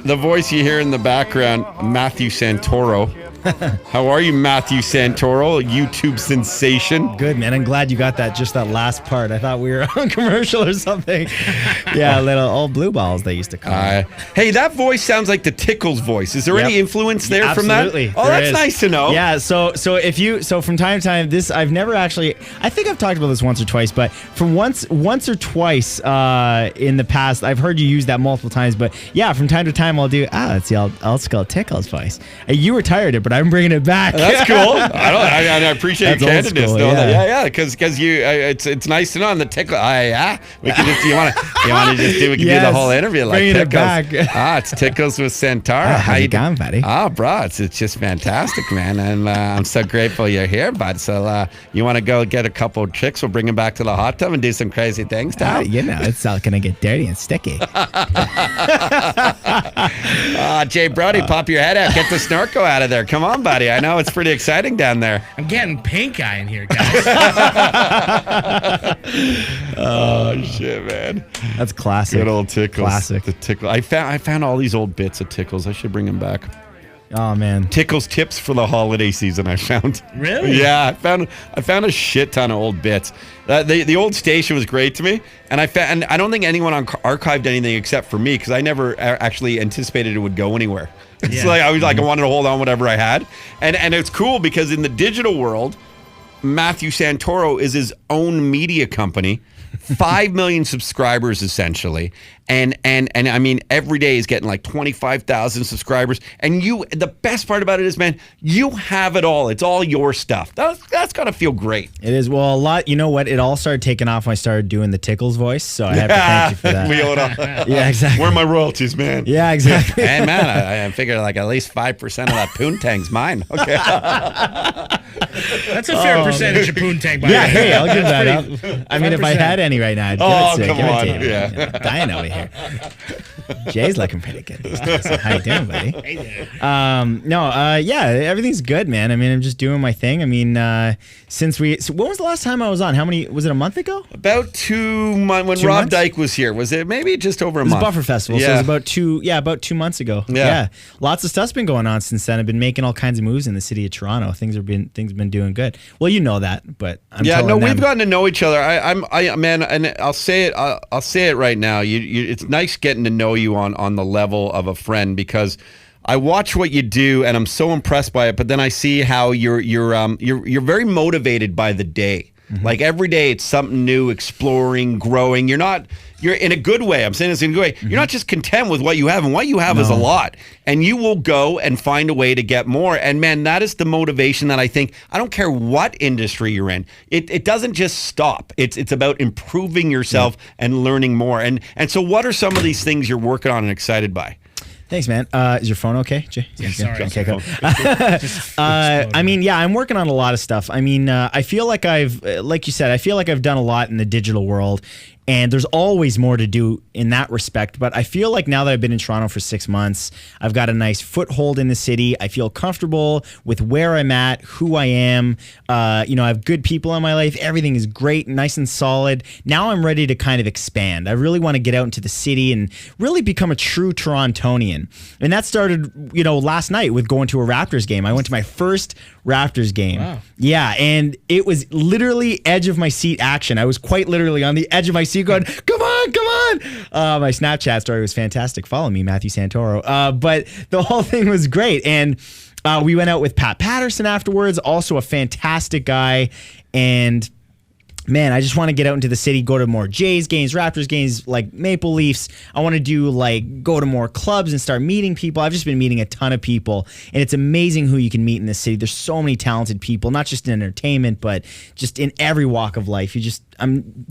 The voice you hear in the background, Matthew Santoro. How are you, Matthew Santoro, YouTube sensation? Good, man. I'm glad you got that last part. I thought we were on commercial or something. Yeah, little old blue balls they used to call it. Hey, that voice sounds like the Tickles voice. Is there any influence there from that? Absolutely. Oh, that's nice to know. Yeah, so from time to time, I've never actually, I think I've talked about this once or twice, but from once or twice in the past, I've heard you use that multiple times, but yeah, from time to time I'll do, it's the old school Tickles voice. You retired it, but I'm bringing it back. That's cool. I appreciate your candidness. Yeah, because you, it's nice to know on the Tickle. We can just, you want to just do, we can do the whole interview like bringing Tickles. It back. It's Tickles with Santoro. How you going, buddy? Bro, it's just fantastic, man, and I'm so grateful you're here, bud. So you want to go get a couple of chicks? We'll bring them back to the hot tub and do some crazy things, Tom. It's all gonna get dirty and sticky. Jay Brody, pop your head out. Get the snorkel out of there. Come on, buddy. I know it's pretty exciting down there. I'm getting pink eye in here, guys. Oh shit, man. That's classic. Good old Tickles. Classic. The Tickle. I found all these old bits of Tickles. I should bring them back. Oh man. Tickles tips for the holiday season. I found. Really? Yeah, I found a shit ton of old bits. The old station was great to me, and I don't think anyone archived anything except for me because I never actually anticipated it would go anywhere. It's like I was like I wanted to hold on whatever I had, and it's cool because in the digital world, Matthew Santoro is his own media company, 5 million subscribers essentially, and I mean every day he's getting like 25,000 subscribers, and the best part about it is, man, you have it all. It's all your stuff. That's gotta feel great. It is. Well, a lot. You know what? It all started taking off when I started doing the Tickles voice, so I have to thank you for that. We owe it all. Yeah, exactly. Where are my royalties, man? Yeah, exactly. And man, I figured like at least 5% of that poontang's mine. Okay. That's a fair percentage of poontang. Yeah, hey, I'll give that up. I mean, if I had any right now, I'd give it to come on. you. Yeah. Dying over here. Jay's looking pretty good these days. So how you doing, buddy? Hey there. Yeah, everything's good, man. I mean, I'm just doing my thing. I mean, when was the last time I was on? Was it a month ago? About 2 months when Rob Dyke was here. Was it maybe just over a month? It was Buffer Festival, so it was about 2 months ago. Yeah. Lots of stuff's been going on since then. I've been making all kinds of moves in the city of Toronto. Things have been doing good. Well, you know that, but I'm telling them. We've gotten to know each other. Man, and I'll say it right now. It's nice getting to know you on the level of a friend because I watch what you do and I'm so impressed by it. But then I see how you're very motivated by the day. Mm-hmm. Like every day it's something new, exploring, growing. You're in a good way. I'm saying this in a good way. Mm-hmm. You're not just content with what you have, and what you have is a lot. And you will go and find a way to get more. And man, that is the motivation that I think, I don't care what industry you're in. It doesn't just stop. It's about improving yourself and learning more. And so what are some of these things you're working on and excited by? Thanks, man. Is your phone okay, Jay? Yeah, sorry. Okay, cool. I mean, yeah, I'm working on a lot of stuff. I mean, I feel like like you said, I feel like I've done a lot in the digital world. And there's always more to do in that respect. But I feel like now that I've been in Toronto for 6 months, I've got a nice foothold in the city. I feel comfortable with where I'm at, who I am. I have good people in my life. Everything is great, nice and solid. Now I'm ready to kind of expand. I really want to get out into the city and really become a true Torontonian. And that started, last night with going to a Raptors game. I went to my first Raptors game. Wow. Yeah, and it was literally edge of my seat action. I was quite literally on the edge of my seat going, come on. My Snapchat story was fantastic. Follow me, Matthew Santoro. But the whole thing was great. And we went out with Pat Patterson afterwards, also a fantastic guy. And man, I just want to get out into the city, go to more Jays games, Raptors games, like Maple Leafs. I want to go to more clubs and start meeting people. I've just been meeting a ton of people, and it's amazing who you can meet in this city. There's so many talented people, not just in entertainment, but just in every walk of life.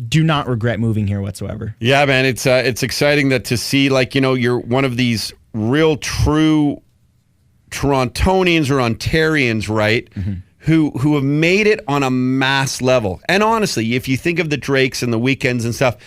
Do not regret moving here whatsoever. Yeah, man, it's exciting to see, you're one of these real true Torontonians or Ontarians, right? Mm-hmm. Who have made it on a mass level. And honestly, if you think of the Drakes and the Weekends and stuff,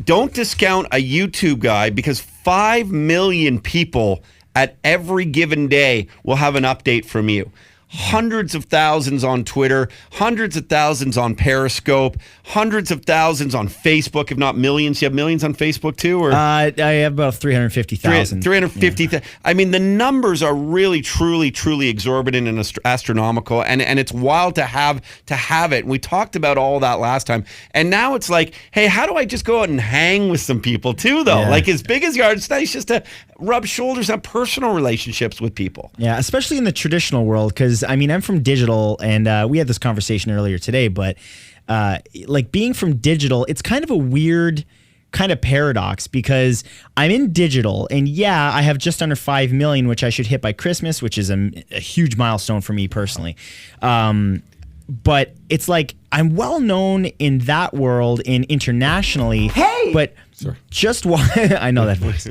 don't discount a YouTube guy because 5 million people at every given day will have an update from you. hundreds of thousands on Twitter, hundreds of thousands on Periscope, hundreds of thousands on Facebook, if not millions. You have millions on Facebook too? Or I have about 350,000. 350,000. I mean, the numbers are really, truly exorbitant and astronomical, and it's wild to have it. We talked about all that last time, and now it's like, hey, how do I just go out and hang with some people too, though? Yeah. Like, as big as you are, it's nice just to rub shoulders, have personal relationships with people. Yeah, especially in the traditional world, because I mean, I'm from digital, and we had this conversation earlier today, but like being from digital, it's kind of a weird kind of paradox because I'm in digital, and yeah, I have just under 5 million, which I should hit by Christmas, which is a huge milestone for me personally. But it's like I'm well known in that world and internationally. Hey, but just I know that voice.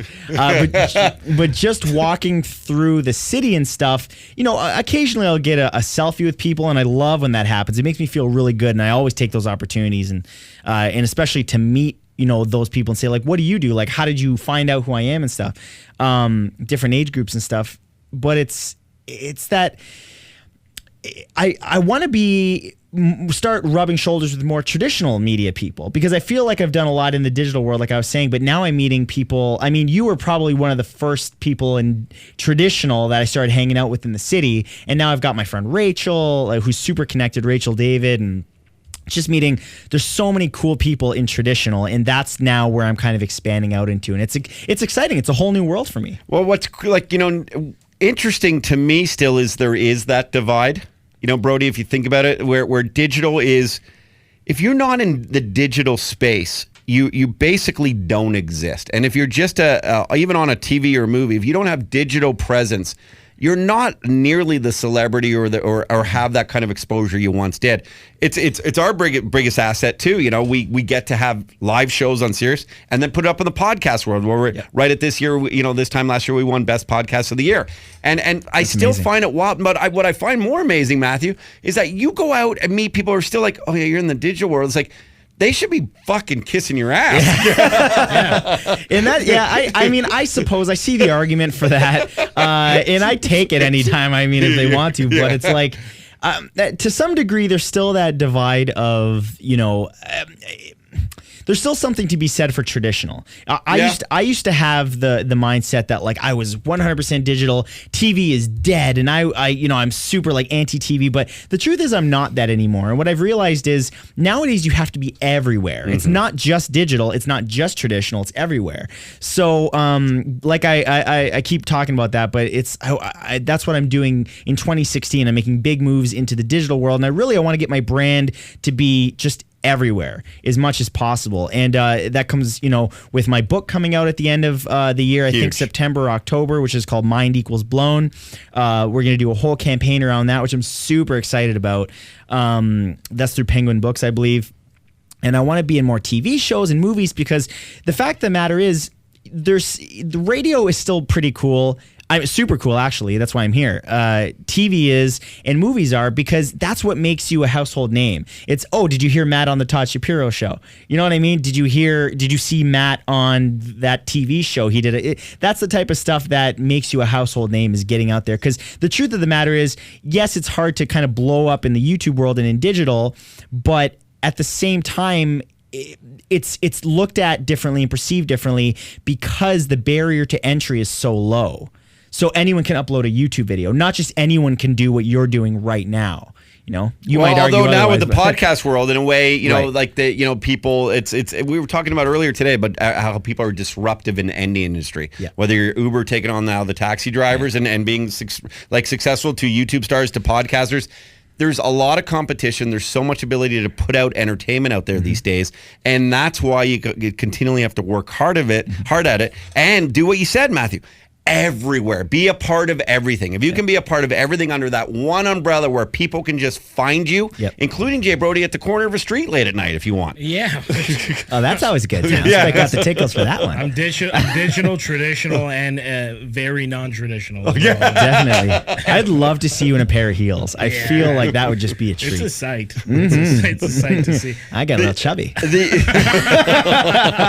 But just walking through the city and stuff, you know, occasionally I'll get a selfie with people, and I love when that happens. It makes me feel really good, and I always take those opportunities, and especially to meet, you know, those people and say, like, what do you do? Like, how did you find out who I am and stuff? Different age groups and stuff. But it's that I want to start rubbing shoulders with more traditional media people, because I feel like I've done a lot in the digital world, like I was saying, but now I'm meeting people. I mean, you were probably one of the first people in traditional that I started hanging out with in the city. And now I've got my friend Rachel, who's super connected, Rachel David, and just meeting, there's so many cool people in traditional, and that's now where I'm kind of expanding out into. And it's exciting. It's a whole new world for me. Well, what's like, you know, interesting to me still is there is that divide. You know, Brody, if you think about it, where digital is, if you're not in the digital space, you basically don't exist. And if you're just even on a TV or a movie, if you don't have digital presence, you're not nearly the celebrity or have that kind of exposure you once did. It's our biggest asset too. You know, we get to have live shows on Sirius and then put it up in the podcast world. Where we're right at this year, you know, this time last year we won Best Podcast of the Year, and I still amazing. find it wild. But what I find more amazing, Matthew, is that you go out and meet people who are still like, oh yeah, you're in the digital world. It's like, they should be fucking kissing your ass. And that, yeah, I mean, I suppose I see the argument for that, and I take it anytime. I mean, if they want to, but it's like, to some degree, there's still that divide of, you know. There's still something to be said for traditional. I used to have the mindset that, like, I was 100% digital. TV is dead, and I you know, I'm super like anti-TV. But the truth is, I'm not that anymore. And what I've realized is nowadays you have to be everywhere. Mm-hmm. It's not just digital. It's not just traditional. It's everywhere. So like I keep talking about that, but it's that's what I'm doing in 2016. I'm making big moves into the digital world, and I want to get my brand to be just everywhere as much as possible, and that comes, you know, with my book coming out at the end of the year. I think September or October, which is called Mind Equals Blown. We're gonna do a whole campaign around that, which I'm super excited about. That's through Penguin Books, I believe, and I want to be in more TV shows and movies, because the fact of the matter is, the radio is still pretty cool. I'm super cool, actually. That's why I'm here. TV is, and movies are, because that's what makes you a household name. It's, oh, did you hear Matt on the Todd Shapiro show? You know what I mean? Did you see Matt on that TV show? He did it. That's the type of stuff that makes you a household name, is getting out there. Because the truth of the matter is, yes, it's hard to kind of blow up in the YouTube world and in digital, but at the same time, it's looked at differently and perceived differently because the barrier to entry is so low. So anyone can upload a YouTube video. Not just anyone can do what you're doing right now. You know, you might argue although now with the but podcast world, in a way, you know, Right. like the, you know, people, it's we were talking about earlier today, but how people are disruptive in any industry. Yeah. Whether you're Uber taking on now the taxi drivers and being successful, to YouTube stars to podcasters. There's a lot of competition. There's so much ability to put out entertainment out there these days, and that's why you continually have to work hard at it, and do what you said, Matthew. Everywhere. Be a part of everything. If you can be a part of everything under that one umbrella where people can just find you, including Jay Brody at the corner of a street late at night if you want. Yeah. Oh, that's always good. I got the tickles for that one. I'm digital, traditional, and very non-traditional. Oh, yeah. Definitely. I'd love to see you in a pair of heels. I feel like that would just be a treat. It's a sight. Mm-hmm. It's a sight to see. I got a little chubby.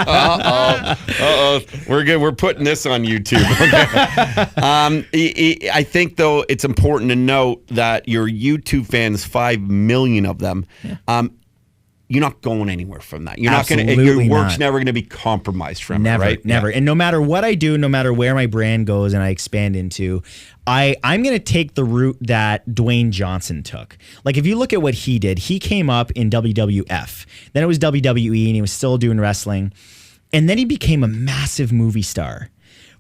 Uh-oh. We're good. We're putting this on YouTube. Okay? I think, though, it's important to note that your YouTube fans, 5 million of them, you're not going anywhere from that. You're not going to. Your work's never going to be compromised from it, right? Never. And no matter what I do, no matter where my brand goes and I expand into, I'm going to take the route that Dwayne Johnson took. Like, if you look at what he did, he came up in WWF. Then it was WWE, and he was still doing wrestling. And then he became a massive movie star.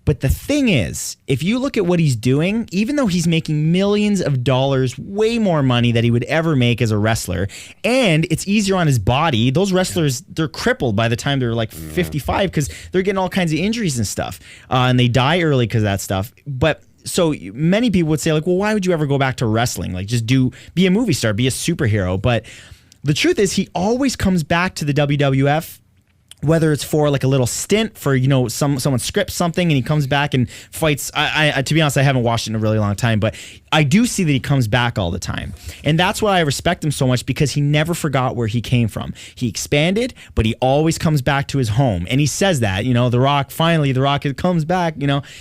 But the thing is, if you look at what he's doing, even though he's making millions of dollars, way more money than he would ever make as a wrestler, and it's easier on his body, those wrestlers, they're crippled by the time they're like 55 because they're getting all kinds of injuries and stuff. And they die early because of that stuff. But so many people would say, like, well, why would you ever go back to wrestling? Like, just be a movie star, be a superhero. But the truth is, he always comes back to the WWF, whether it's for like a little stint for, someone scripts something and he comes back and fights. I to be honest, I haven't watched it in a really long time, but I do see that he comes back all the time. And that's why I respect him so much, because he never forgot where he came from. He expanded, but he always comes back to his home. And he says that, The Rock comes back,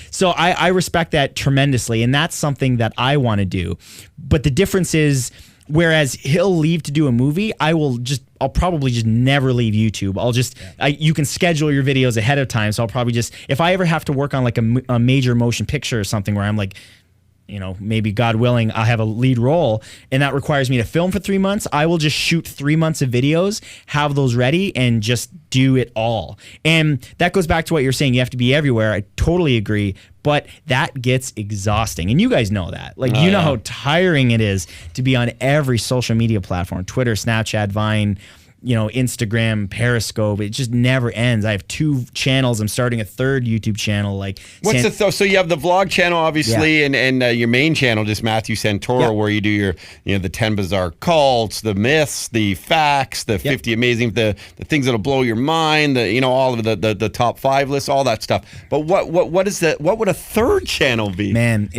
So I respect that tremendously. And that's something that I want to do. But the difference is, whereas he'll leave to do a movie, I'll probably just never leave YouTube. You can schedule your videos ahead of time. So I'll probably if I ever have to work on like a major motion picture or something where I'm like, maybe God willing, I'll have a lead role and that requires me to film for 3 months, I will just shoot 3 months of videos, have those ready, and just do it all. And that goes back to what you're saying. You have to be everywhere. I totally agree. But that gets exhausting. And you guys know that. Like, know how tiring it is to be on every social media platform, Twitter, Snapchat, Vine, Instagram, Periscope. It just never ends. I have 2 channels. I'm starting a 3rd YouTube channel. Like, so you have the vlog channel, obviously, and your main channel, just Matthew Santoro, where you do your, the 10 bizarre cults, the myths, the facts, the 50 amazing, the things that'll blow your mind, all of the top 5 lists, all that stuff. But what is that? What would a 3rd channel be? Man,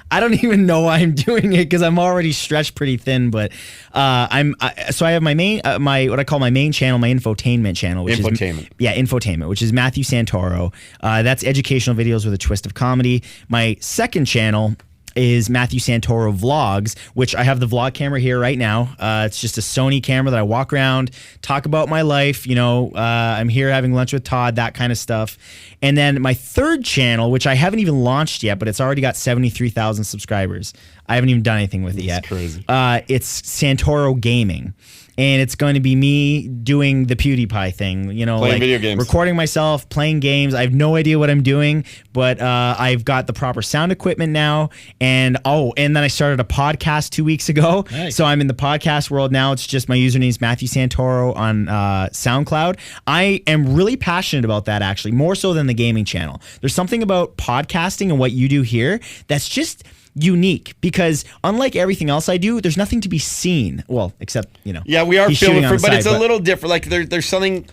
I don't even know why I'm doing it, because I'm already stretched pretty thin. But I have my main, what I call my main channel, my infotainment channel, which is infotainment, which is Matthew Santoro. That's educational videos with a twist of comedy. My 2nd channel is Matthew Santoro Vlogs, which I have the vlog camera here right now. It's just a Sony camera that I walk around, talk about my life. I'm here having lunch with Todd, that kind of stuff. And then my 3rd channel, which I haven't even launched yet, but it's already got 73,000 subscribers. I haven't even done anything with it yet. Crazy. It's Santoro Gaming. And it's going to be me doing the PewDiePie thing, playing video games, recording myself, playing games. I have no idea what I'm doing, but I've got the proper sound equipment now. And then I started a podcast 2 weeks ago. Nice. So I'm in the podcast world now. It's just my username is Matthew Santoro on SoundCloud. I am really passionate about that, actually, more so than the gaming channel. There's something about podcasting and what you do here that's just unique, because unlike everything else I do, there's nothing to be seen. Well, except, Yeah, we are filming but it's a little different. Like there's something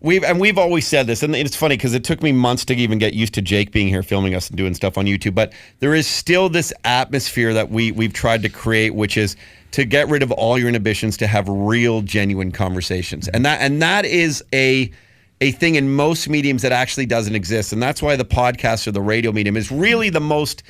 we've always said this, and it's funny because it took me months to even get used to Jake being here filming us and doing stuff on YouTube. But there is still this atmosphere that we've tried to create, which is to get rid of all your inhibitions, to have real, genuine conversations. And that is a thing in most mediums that actually doesn't exist. And that's why the podcast or the radio medium is really the most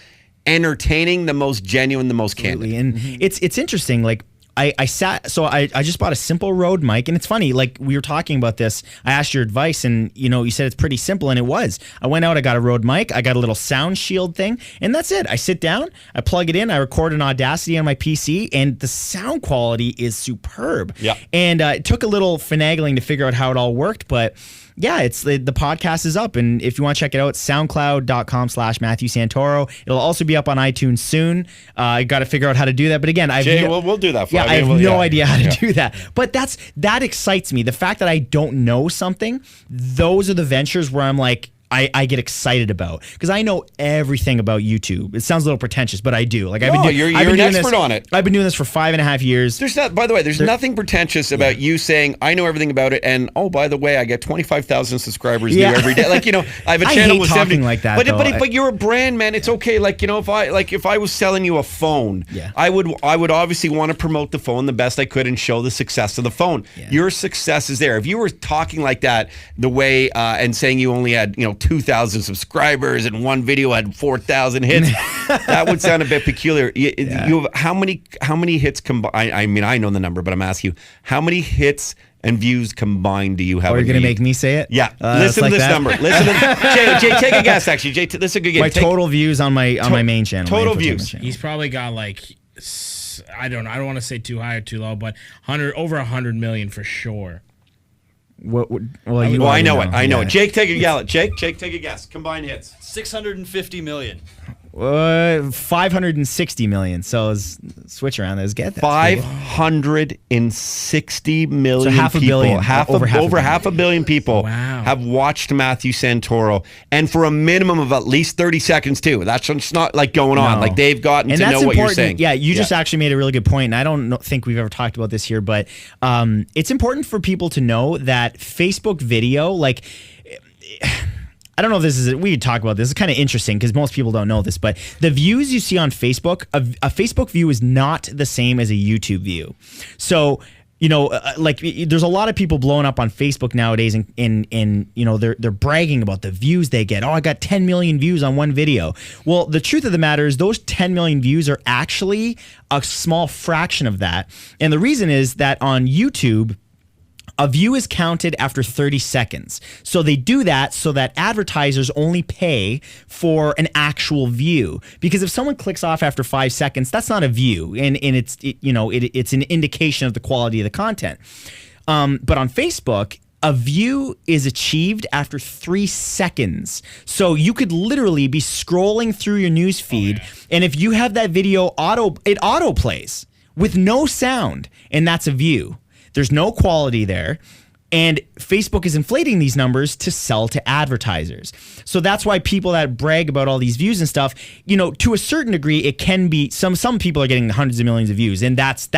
entertaining, the most genuine, the most candid. And it's interesting. Like, I just bought a simple Rode mic, and it's funny, like, we were talking about this. I asked your advice, and you said it's pretty simple, and it was. I went out, I got a Rode mic, I got a little sound shield thing, and that's it. I sit down, I plug it in, I record in Audacity on my PC, and the sound quality is superb. Yeah. And it took a little finagling to figure out how it all worked, but yeah, it's the podcast is up, and if you want to check it out, it's soundcloud.com/Matthew Santoro. It'll also be up on iTunes soon. I got to figure out how to do that, but again, we'll do that for you. I have no idea how to do that. But that excites me. The fact that I don't know something, those are the ventures where I'm like, I get excited about, because I know everything about YouTube. It sounds a little pretentious, but I do. Like, you're an expert on it. I've been doing this for 5.5 years. By the way, there's nothing pretentious about you saying I know everything about it, and by the way, I get 25,000 subscribers new every day. Like, I have a channel with 70 like that. But you're a brand, man. It's okay. Like, if I was selling you a phone, I would obviously want to promote the phone the best I could and show the success of the phone. Your success is there. If you were talking like that, the way and saying you only had 2,000 subscribers and one video had 4,000 hits. That would sound a bit peculiar. You have how many hits combined? I mean, I know the number, but I'm asking you, how many hits and views combined do you have? Are you going to make me say it? Yeah. Listen to this number. Listen to Jay, take a guess, actually. Jay, this is a good guess. My total views on my main channel. Total views. He's probably got like, I don't want to say too high or too low, but over 100 million for sure. I know it. I know it. Jake, take a yell at Jake. Jake, take a guess. Combined hits. 650 million. 560 million. So switch around. Let's get that. 560 million. So half a people, billion. Over half a billion people have watched Matthew Santoro, and for a minimum of at least 30 seconds too. That's just not like going on. Like they've gotten to know what you're saying. Yeah, you just actually made a really good point, and I don't think we've ever talked about this here, but it's important for people to know that Facebook video, like, I don't know if this is, we could talk about this. It's kind of interesting because most people don't know this, but the views you see on Facebook, a Facebook view is not the same as a YouTube view. So, like there's a lot of people blowing up on Facebook nowadays and they're bragging about the views they get. Oh, I got 10 million views on one video. Well, the truth of the matter is those 10 million views are actually a small fraction of that. And the reason is that on YouTube, a view is counted after 30 seconds. So they do that so that advertisers only pay for an actual view. Because if someone clicks off after 5 seconds, that's not a view. And it's an indication of the quality of the content. But on Facebook, a view is achieved after 3 seconds. So you could literally be scrolling through your news feed, and if you have that video it auto plays with no sound, and that's a view. There's no quality there. And Facebook is inflating these numbers to sell to advertisers. So that's why people that brag about all these views and stuff, to a certain degree, it can be some people are getting hundreds of millions of views, and that's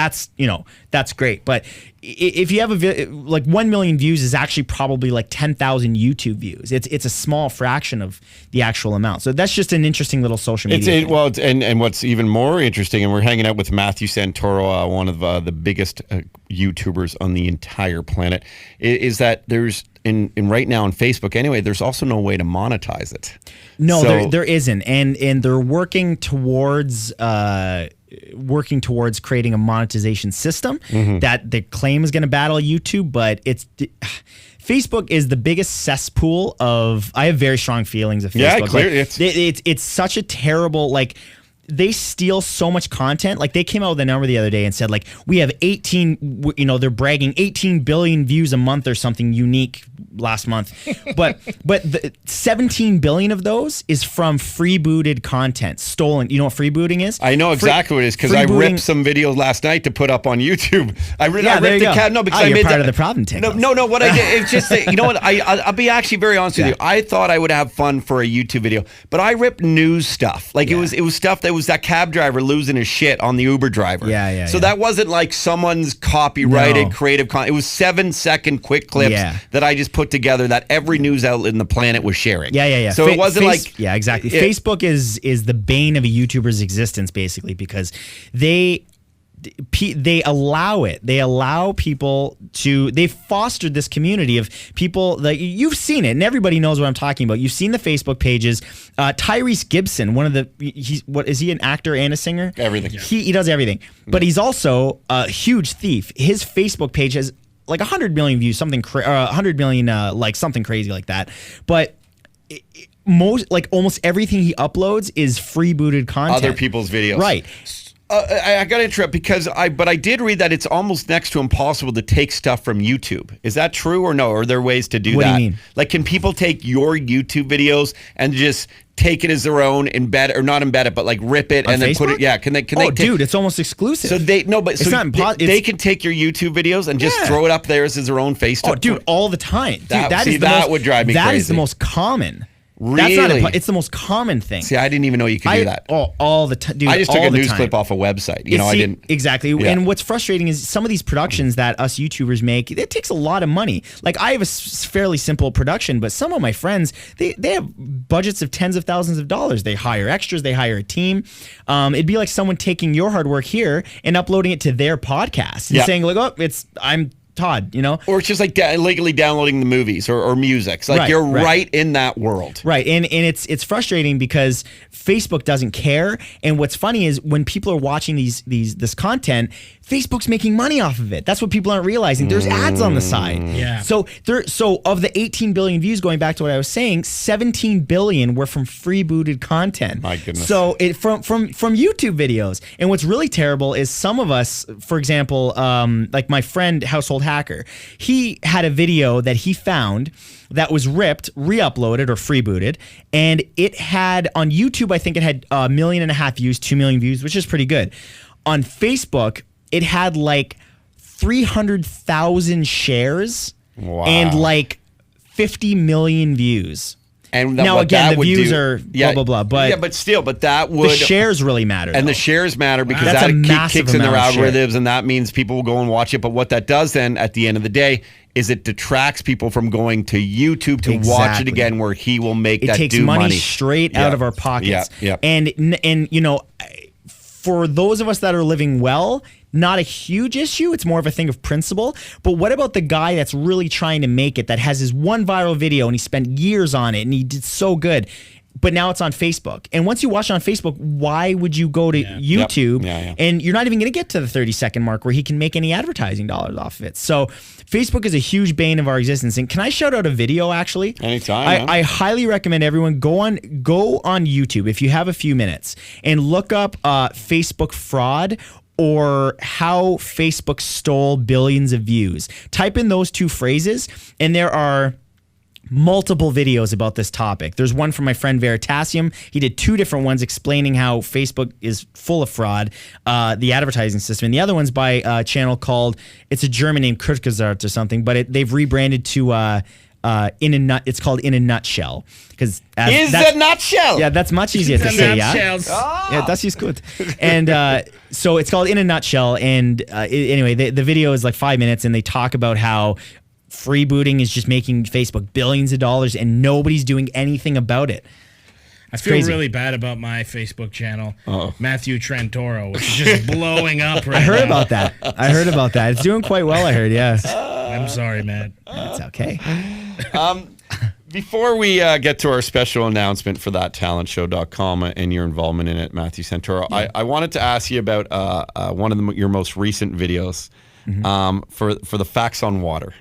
great. But if you have like 1 million views is actually probably like 10,000 YouTube views. It's a small fraction of the actual amount. So that's just an interesting little social media. And what's even more interesting, and we're hanging out with Matthew Santoro, one of the biggest YouTubers on the entire planet, is that there's in right now on Facebook anyway, there's also no way to monetize it. No, there isn't, and they're working towards creating a monetization system that they claim is going to battle YouTube, but Facebook is the biggest cesspool of. I have very strong feelings of Facebook. Yeah, clearly, it's such a terrible, like, they steal so much content. Like, they came out with a number the other day and said, like, we have 18, they're bragging 18 billion views a month or something unique last month. But the 17 billion of those is from freebooted content, stolen. You know what freebooting is? I know exactly what it is because I ripped some videos last night to put up on YouTube. I ripped the cat. No, because I made part of the problem. No. What I did, it's just that, you know what? I'll be actually very honest with you. I thought I would have fun for a YouTube video, but I ripped news stuff. Like it was stuff that was that cab driver losing his shit on the Uber driver. So that wasn't like someone's copyrighted creative content. It was 7-second quick clips that I just put together that every news outlet in the planet was sharing. So it wasn't exactly. Facebook is the bane of a YouTuber's existence, basically, because they allow people to, they've fostered this community of people that you've seen it, and everybody knows what I'm talking about. You've seen the Facebook pages. Tyrese Gibson, is he an actor and a singer? Everything. He does everything, but he's also a huge thief. His Facebook page has like 100 million views, 100 million like something crazy like that. But almost everything he uploads is freebooted content. Other people's videos. Right. I got to interrupt because I did read that it's almost next to impossible to take stuff from YouTube. Is that true or no? Are there ways to do that? What do you mean? Like, can people take your YouTube videos and just take it as their own, embed it, or not embed it, but like rip it and then put it? Yeah, can they? Dude, it's almost exclusive. So they can take your YouTube videos and just throw it up there as their own face. Oh, dude, all the time. That would drive me crazy. That is the most common. Really? It's the most common thing. See, I didn't even know you could do that. Oh, all the time, dude. I just took a news clip off a website. I didn't. Exactly. Yeah. And what's frustrating is some of these productions that us YouTubers make, it takes a lot of money. Like, I have a fairly simple production, but some of my friends, they have budgets of tens of thousands of dollars. They hire extras. They hire a team. It'd be like someone taking your hard work here and uploading it to their podcast and saying, like, I'm Todd, you know? Or it's just like illegally downloading the movies or music. It's like you're right in that world. Right. And it's frustrating because Facebook doesn't care. And what's funny is when people are watching this content, Facebook's making money off of it. That's what people aren't realizing. There's ads on the side. Yeah. So of the 18 billion views, going back to what I was saying, 17 billion were from free-booted content. My goodness. So from YouTube videos. And what's really terrible is some of us, for example, like my friend Household Hacker, he had a video that he found that was ripped, re-uploaded or free-booted, and it had on YouTube, I think it had 1.5 million views, 2 million views, which is pretty good. On Facebook, it had like 300,000 shares and like 50 million views. And now again, the views are blah blah blah. But but that would the shares really matter. And though. the shares matter because That's that kicks in their amount of share. algorithms, and that means people will go and watch it. But what that does then, at the end of the day, is it detracts people from going to YouTube to watch it again, where he will make that takes do money straight out of our pockets. Yeah. And you know, for those of us that are living well, not a huge issue. It's more of a thing of principle. But what about the guy that's really trying to make it, that has his one viral video and he spent years on it and he did so good, but now it's on Facebook? And once you watch it on Facebook, why would you go to YouTube? And you're not even going to get to the 30-second mark where he can make any advertising dollars off of it. So Facebook is a huge bane of our existence. And can I shout out a video, actually? Anytime. I highly recommend everyone go on YouTube if you have a few minutes and look up Facebook fraud or how Facebook stole billions of views. Type in those two phrases, and there are multiple videos about this topic. There's one from my friend Veritasium. He did 2 different ones explaining how Facebook is full of fraud, the advertising system. And the other one's by a channel called, it's a German name, Kurzgesagt or something, but they've rebranded to it's called In a Nutshell. Because a nutshell. Yeah, that's much easier to say. Yeah, das ist gut. And so it's called In a Nutshell. And anyway, the video is like 5 minutes, and they talk about how freebooting is just making Facebook billions of dollars, and nobody's doing anything about it. I feel really bad about my Facebook channel, Matthew Santoro, which is just blowing up right now. I heard about that. It's doing quite well, I heard, yes. I'm sorry, Matt. It's okay. Before we get to our special announcement for thattalentshow.com and your involvement in it, Matthew Santoro, I wanted to ask you about one of your most recent videos for the facts on water.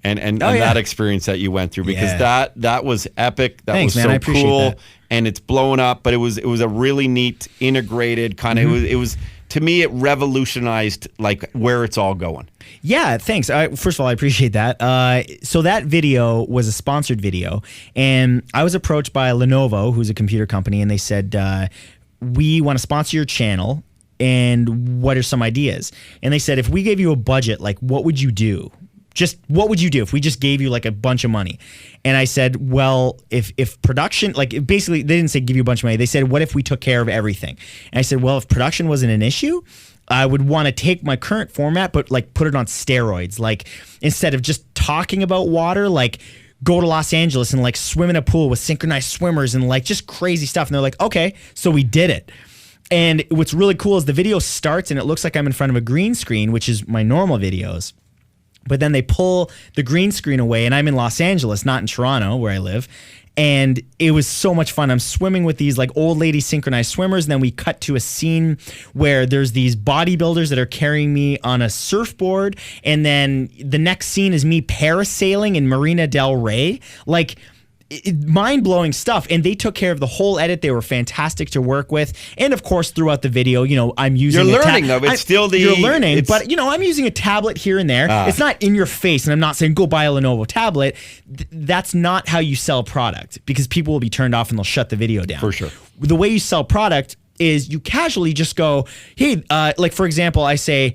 And that experience that you went through, because that was epic. That was so cool, and it's blown up. But it was a really neat, integrated kind of. It was to me, it revolutionized like where it's all going. Yeah, thanks. First of all, I appreciate that. So that video was a sponsored video, and I was approached by Lenovo, who's a computer company, and they said, we want to sponsor your channel, and what are some ideas? And they said, if we gave you a budget, like what would you do? Just what would you do if we just gave you like a bunch of money? And I said, well, if production, like basically they didn't say give you a bunch of money. They said, what if we took care of everything? And I said, well, if production wasn't an issue, I would want to take my current format, but like put it on steroids. Like instead of just talking about water, like go to Los Angeles and like swim in a pool with synchronized swimmers and like just crazy stuff. And they're like, okay, so we did it. And what's really cool is the video starts and it looks like I'm in front of a green screen, which is my normal videos. But then they pull the green screen away, and I'm in Los Angeles, not in Toronto, where I live. And it was so much fun. I'm swimming with these like old lady synchronized swimmers. And then we cut to a scene where there's these bodybuilders that are carrying me on a surfboard. And then the next scene is me parasailing in Marina del Rey. Like, mind-blowing stuff, and they took care of the whole edit. They were fantastic to work with, and of course throughout the video, you know, I'm using you're learning though. It's still you're learning, but you know, I'm using a tablet here and there. It's not in your face, and I'm not saying go buy a Lenovo tablet. That's not how you sell product, because people will be turned off and they'll shut the video down. For sure. The way you sell product is you casually just go, hey, like for example, I say,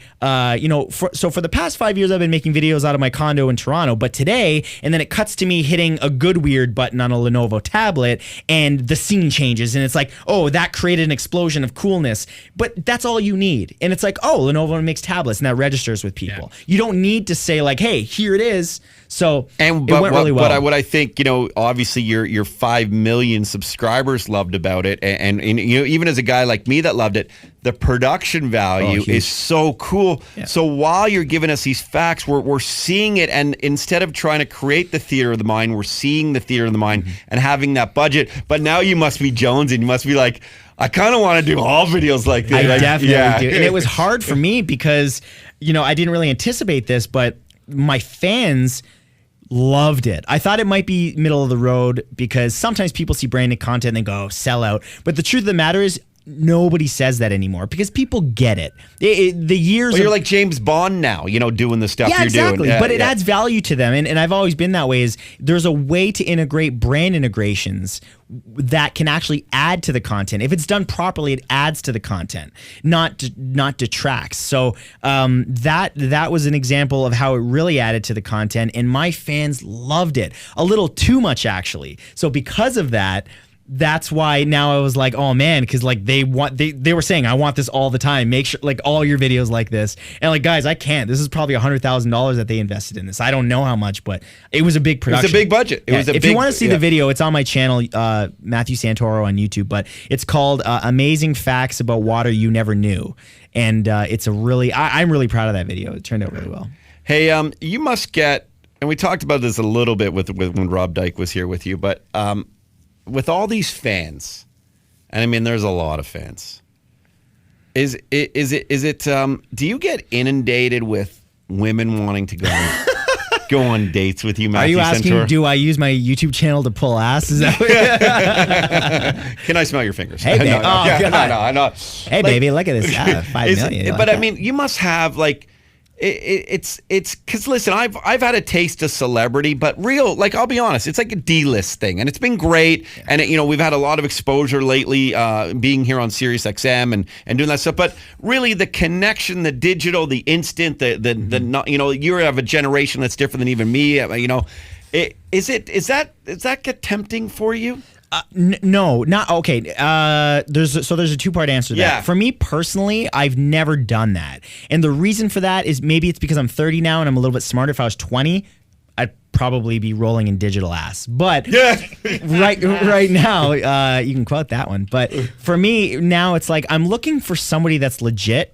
you know, so for the past 5 years, I've been making videos out of my condo in Toronto, but today, and then it cuts to me hitting a good weird button on a Lenovo tablet, and the scene changes, and it's like, oh, that created an explosion of coolness, but that's all you need. And it's like, oh, Lenovo makes tablets, and that registers with people. Yeah. You don't need to say like, hey, here it is. So it went really well. But what I think, you know, obviously your 5 million subscribers loved about it, and you know, even as a guy guy like me that loved it. The production value is so cool. Yeah. So while you're giving us these facts, we're seeing it, and instead of trying to create the theater of the mind, we're seeing the theater of the mind and having that budget. But now you must be Jones, and you must be like, I kind of want to do all videos like this. I definitely do. And it was hard for me because, I didn't really anticipate this, but my fans loved it. I thought it might be middle of the road because sometimes people see branded content and they go, sell out. But the truth of the matter is, nobody says that anymore because people get it. The years you're like James Bond now, doing the stuff you're exactly. doing. But it adds value to them. And I've always been that way. Is there's a way to integrate brand integrations that can actually add to the content. If it's done properly, it adds to the content, not detracts. So that was an example of how it really added to the content. And my fans loved it. A little too much, actually. So because of that, that's why now I was like, oh man, because like they were saying, I want this all the time. Make sure like all your videos like this. And like, guys, I can't. This is probably $100,000 that they invested in this. I don't know how much, but it was a big production. It was a big budget. If you want to see the video, it's on my channel, Matthew Santoro on YouTube. But it's called "Amazing Facts About Water You Never Knew," and it's a really, I'm really proud of that video. It turned out really well. Hey, you must get, and we talked about this a little bit with when Rob Dyke was here with you, but. With all these fans, and I mean, there's a lot of fans. Is it? Do you get inundated with women wanting to go on dates with you, Matthew? Are you asking? Santoro? Do I use my YouTube channel to pull ass? Is that? Can I smell your fingers? Hey, baby. No, I know. Hey, baby, look at this. 5 million. But I mean, you must have like. It's because listen, I've had a taste of celebrity, but real, like I'll be honest, it's like a D-list thing, and it's been great. Yeah. And we've had a lot of exposure lately, being here on SiriusXM and doing that stuff. But really, the connection, the digital, the instant, the you have a generation that's different than even me. Does that get tempting for you? No, not okay. There's a two-part answer to that. Yeah. For me personally, I've never done that. And the reason for that is maybe it's because I'm 30 now and I'm a little bit smarter. If I was 20, I'd probably be rolling in digital ass. But right now, you can quote that one. But for me now, it's like I'm looking for somebody that's legit.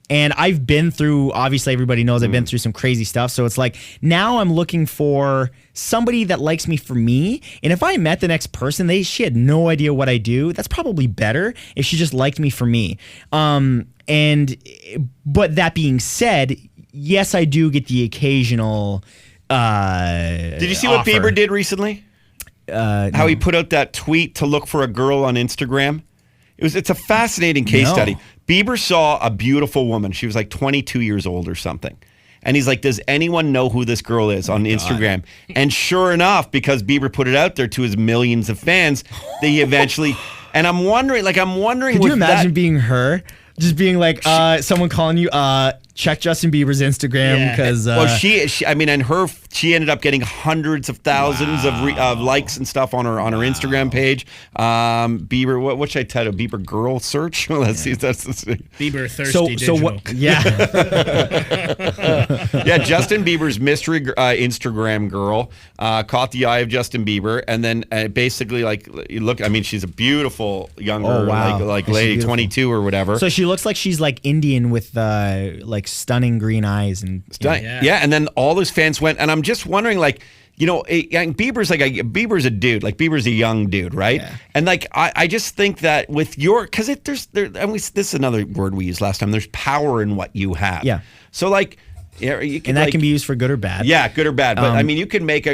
And I've been through, obviously everybody knows I've been through some crazy stuff. So it's like now I'm looking for somebody that likes me for me. And if I met the next person, she had no idea what I do. That's probably better if she just liked me for me. But that being said, yes, I do get the occasional Did you see what Bieber did recently? How he put out that tweet to look for a girl on Instagram? It's a fascinating case study. Bieber saw a beautiful woman. She was like 22 years old or something. And he's like, does anyone know who this girl is on Instagram? And sure enough, because Bieber put it out there to his millions of fans, they eventually, and I'm wondering. Could you imagine being her? Just being like, someone calling you, check Justin Bieber's Instagram because. She ended up getting hundreds of thousands of likes and stuff on her Instagram page. Bieber, what should I title? Bieber girl search. Let's see. That's Bieber thirsty. So what? Yeah. Yeah, Justin Bieber's mystery Instagram girl caught the eye of Justin Bieber, and then basically look. I mean, she's a beautiful younger like lady, 22 or whatever. So she looks like she's like Indian with like stunning green eyes and and then all those fans went, and I'm just wondering, Bieber's Bieber's a dude, like Bieber's a young dude, right? Yeah. And I just think that with because this is another word we used last time. There's power in what you have. Yeah. So you can, and that can be used for good or bad. Yeah, good or bad. But I mean, you can make you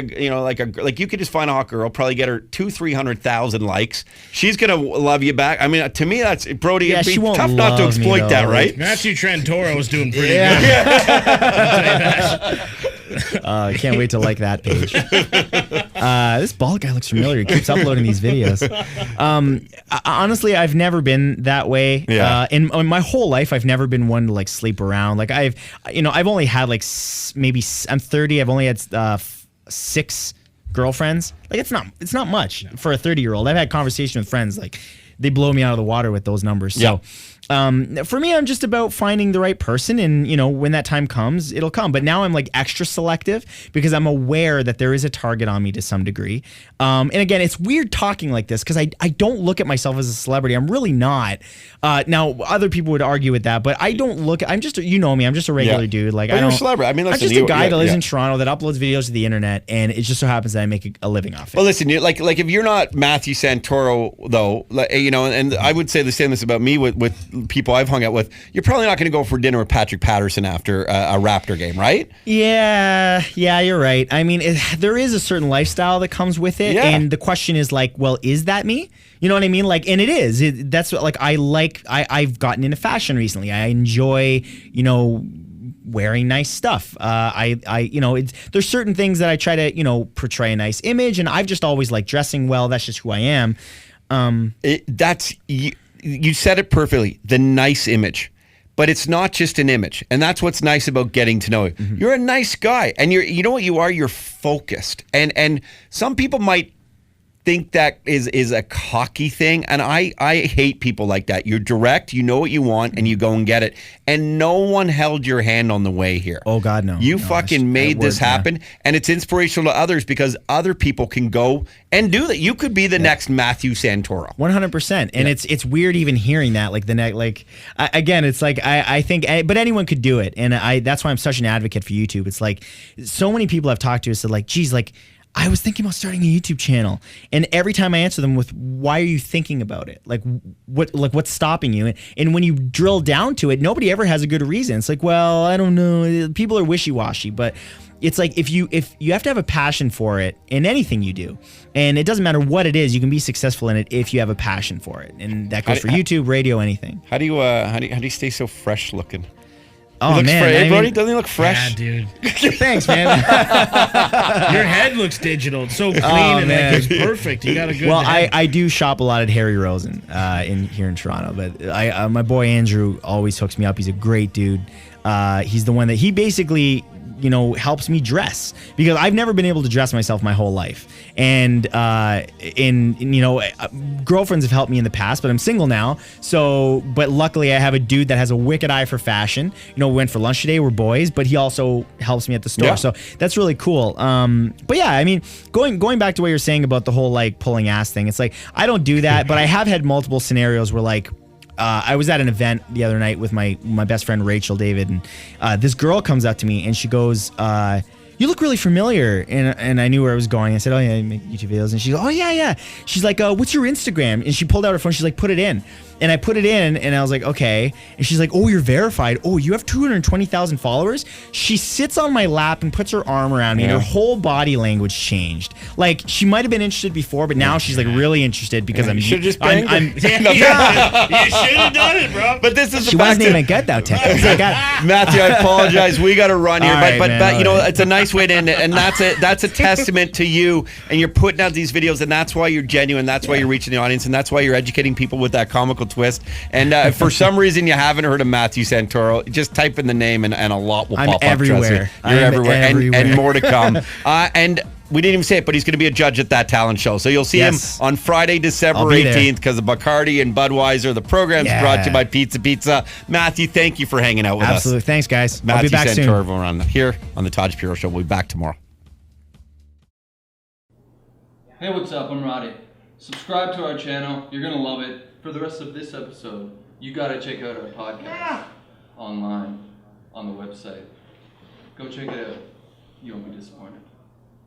could just find a hot girl, probably get her 200,000-300,000 likes. She's gonna love you back. I mean, to me, that's Brody. Yeah, it'd she be won't tough not to exploit that, right? Matthew Santoro was doing pretty good. I can't wait to like that page. This bald guy looks familiar. He keeps uploading these videos. Honestly, I've never been that way. Yeah. In my whole life, I've never been one to sleep around. I've only had maybe I'm 30. I've only had 6 girlfriends. It's not much for a 30-year-old. I've had conversation with friends they blow me out of the water with those numbers. So for me, I'm just about finding the right person, and when that time comes, it'll come. But now I'm like extra selective because I'm aware that there is a target on me to some degree. And again, it's weird talking like this because I don't look at myself as a celebrity. I'm really not. Now other people would argue with that, but I don't look. I'm just me. I'm just a regular dude. Like, but you're a celebrity. I mean, listen, I'm just a guy that lives in Toronto that uploads videos to the internet, and it just so happens that I make a living off it. Well, listen, like if you're not Matthew Santoro, though, and I would say the same this about me with people I've hung out with, you're probably not going to go for dinner with Patrick Patterson after a Raptor game, right? Yeah, you're right. I mean, there is a certain lifestyle that comes with it, and the question is like, well, is that me? You know what I mean? Like, and it is. That's what I've gotten into fashion recently. I enjoy, wearing nice stuff. There's certain things that I try to, portray a nice image, and I've just always liked dressing well. That's just who I am. You said it perfectly. The nice image. But it's not just an image. And that's what's nice about getting to know you. Mm-hmm. You're a nice guy. And you know what you are? You're focused. And some people might think that is a cocky thing, and I hate people like that. You're direct, you know what you want, and you go and get it. And no one held your hand on the way here. Oh God, no. You fucking made this happen, and it's inspirational to others because other people can go and do that. You could be the next Matthew Santoro. 100%. And it's weird even hearing that. Like again, it's like I think, but anyone could do it, and that's why I'm such an advocate for YouTube. It's like so many people I've talked to said like, geez, like, I was thinking about starting a YouTube channel, and every time I answer them with, "Why are you thinking about it? Like, what's stopping you?" And when you drill down to it, nobody ever has a good reason. It's like, well, I don't know. People are wishy-washy, but it's like if you have to have a passion for it in anything you do, and it doesn't matter what it is, you can be successful in it if you have a passion for it, and that goes for YouTube, radio, anything. How do you stay so fresh looking? Oh man, hey, Brody, doesn't he look fresh? Yeah, dude. Thanks, man. Your head looks digital. It's so clean and like, it's perfect. You got a good. Well, head. I do shop a lot at Harry Rosen here in Toronto, but my boy Andrew always hooks me up. He's a great dude. He's the one that he basically helps me dress because I've never been able to dress myself my whole life. And girlfriends have helped me in the past, but I'm single now. So, but luckily I have a dude that has a wicked eye for fashion. We went for lunch today. We're boys, but he also helps me at the store. Yeah. So that's really cool. But yeah, I mean, going back to what you're saying about the whole like pulling ass thing, it's like, I don't do that, but I have had multiple scenarios where like, I was at an event the other night with my best friend Rachel David, and this girl comes up to me and she goes, "You look really familiar." And I knew where I was going. I said, "Oh yeah, I make YouTube videos." And she goes, "Oh yeah." She's like, "What's your Instagram?" And she pulled out her phone. She's like, "Put it in." And I put it in, and I was like, okay. And she's like, "Oh, you're verified. Oh, you have 220,000 followers." She sits on my lap and puts her arm around me, and her whole body language changed. Like, she might have been interested before, but now she's like really interested because you should have just you should have done it, bro. But this is she wasn't even good though, Tech. Matthew, I apologize. We got to run here, right, but man, it's a nice way to end it, and that's a testament to you. And you're putting out these videos, and that's why you're genuine. That's why you're reaching the audience, and that's why you're educating people with that comical twist. And for some reason you haven't heard of Matthew Santoro, just type in the name and a lot will pop everywhere. up. You're everywhere. Everywhere. And more to come. And we didn't even say it, but he's going to be a judge at that talent show. So you'll see him on Friday, December 18th, because of Bacardi and Budweiser. The program's brought to you by Pizza. Matthew, thank you for hanging out with us. Absolutely. Thanks, guys. Matthew I'll be back Santoro soon. Here on the Taj Puro Show. We'll be back tomorrow. Hey, what's up? I'm Roddy. Subscribe to our channel. You're going to love it. For the rest of this episode, you got to check out our podcast online on the website. Go check it out. You won't be disappointed.